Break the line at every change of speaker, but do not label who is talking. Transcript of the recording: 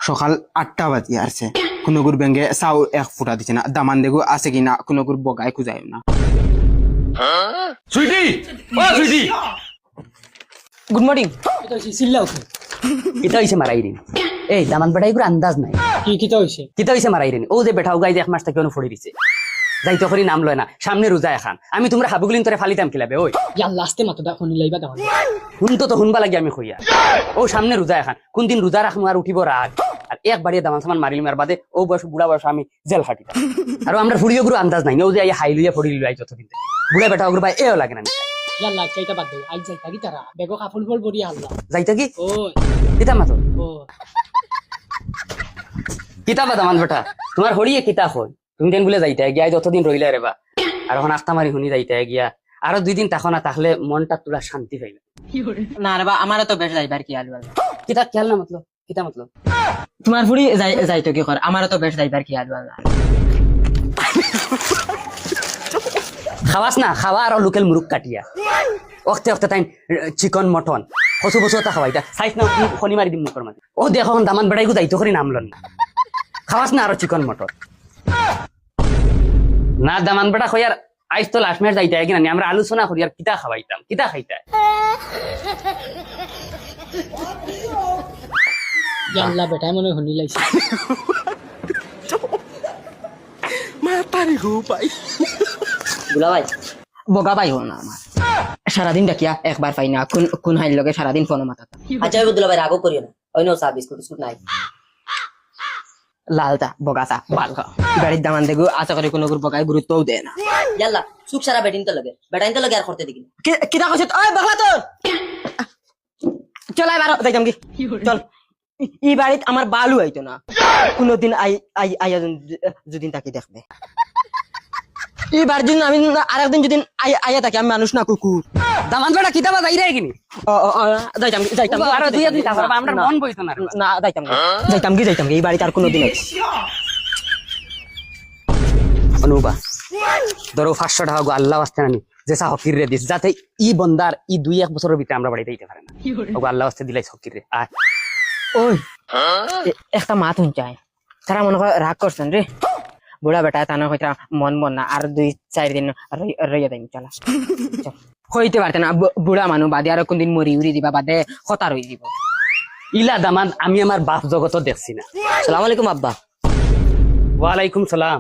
সকাল 8টা বাজে আসছে কোনগুর ব্যাঙ্গে চাও এক ফুটা দিছে না দামান দেখো আছে কিনা কোনগুর বগায় খুঁজায় না
সুইটি ও সুইটি
গুড মর্নিং
কিতা হইছে মারাই দিন এই দামান বেটাই করে আন্দাজ নাই
কিতা হইছে
কিতা হইছে মারাই দিন ও যে বেঠাও গাই যে এক মাস থেকে অনু ফড়ি দিছে যাইতে করি নাম লয় না সামনে রোজা এখান আমি তোমরা হাবুগুলিন তোরে ফালিতাম কিলাবে ওই
ইয়া লাস্টে মাতো দা ফোন লাইবা দাও
হুন তো হুনবা লাগি আমি কইয়া ও সামনে রোজা এখান কোন দিন রোজা রাখমু আর উঠিব রাগ আর এক বাড়িয়ে দামান সামান মারিলি মার বাদে ও বয়স বুড়া বয়স আমি জেল খাটিতাম আর আমরা ফুড়িও গুরু আন্দাজ নাই ও যে আই হাই লইয়া ফড়ি লইয়া যতদিন বুড়া বেটা ওগুলো ভাই এও লাগে না
ইয়া লাগ চাইতা বাদ দে আই যাইতা কি তারা বেগো কাফুল ফল বড়ি আল্লাহ
যাইতা কি
ও
কিতা মাতো
ও
কিতা বা দামান বেটা তোমার হড়িয়ে কিতা হই তুমি দিন বলে যাইতা গিয়া যতদিন রইলা রে বা আর এখন আস্তা মারি শুনি যাইতা গিয়া আরো 2 দিন তাকো না তাহলে মনটা তোরা শান্তি পাইবে
না রে বা আমারও তো বেশ যাইবার কি আলু আল্লাহ
কিতা খেয়াল না মতলব কিতা মতলব
তোমার ফুড়ি যাইতো কি কর আমারও তো বেশ যাইবার কি আলু আল্লাহ
খাওয়াস না খাওয়া আর লোকেল মুরুক কাটিয়া অক্তে অক্তে তাই চিকন মটন কচু বছর তা খাওয়াইতা সাইজ না খনি মারি দিম মুখর মাঝে ও দেখো দামান বেড়াই যাইতো করে নামলন না খাওয়াস না আরো চিকন মটন না দামান বেড়া কই আর আইস তো লাস্ট মেট যাইতা কিনা আমরা আলোচনা করি আর কিতা খাওয়াইতাম কিতা খাইতা
আল্লাহ বেটাই মনে শুনি লাইছে
মাতারি গো পাই
বুলা ভাই
বগা পাই হো না আমার সারাদিন ডাকিয়া একবার পাই না কোন হাইল লগে সারাদিন ফোন মাতা
আচ্ছা ওই দুলা ভাই রাগও করিও না ওই নো চা বিস্কুট বিস্কুট নাই
লালটা বগাটা বাল গাড়ির দামান দেখো আশা করি কোনো বগায় গুরুত্বও দেয় না
ইয়াল্লা সুখ সারা বেটিন তো লাগে আর করতে দেখি
কিটা কইছ ওই বগলা তোর চল এবার যাইতাম কি চল ই বাড়িত আমার বালু আইতো না কোনদিন আইয়া যদি তাকে দেখবে এইবার যদি আমি আরেকদিন যদি আইয়া থাকি আমি মানুষ না কুকুর
দামান বেড়া কিতা বা যাই রে কিনি
যাইতাম
আরো 2 দিন তারপর আমরা মন বইতো না
না যাইতাম কি এই বাড়িতে আর কোনোদিন
অনুবা ধরো 500 টাকা গো আল্লাহ ওয়াস্তে আমি যেসা হকির রে দিস যাতে ই বন্দার ই 2-1 বছরের ভিতরে আমরা বাড়িতে দিতে পারে না ও আল্লাহ ওয়াস্তে দিলাই হকির রে আয়
ওই একটা মাত শুন চাই তারা মনে হয় রাগ করছেন রে বুড়া বেটা তানা হইতা মন না আর 2-4 দিন রইয়া দেন চলা হইতে পারতে না বুড়া মানুষ বাদে আর কোনদিন মরি উড়ি দিবা বাদে হতা রই দিব
ইলা দামান আমি আমার বাপ জগত দেখছি না
আসসালামু আলাইকুম আব্বা
ওয়ালাইকুম সালাম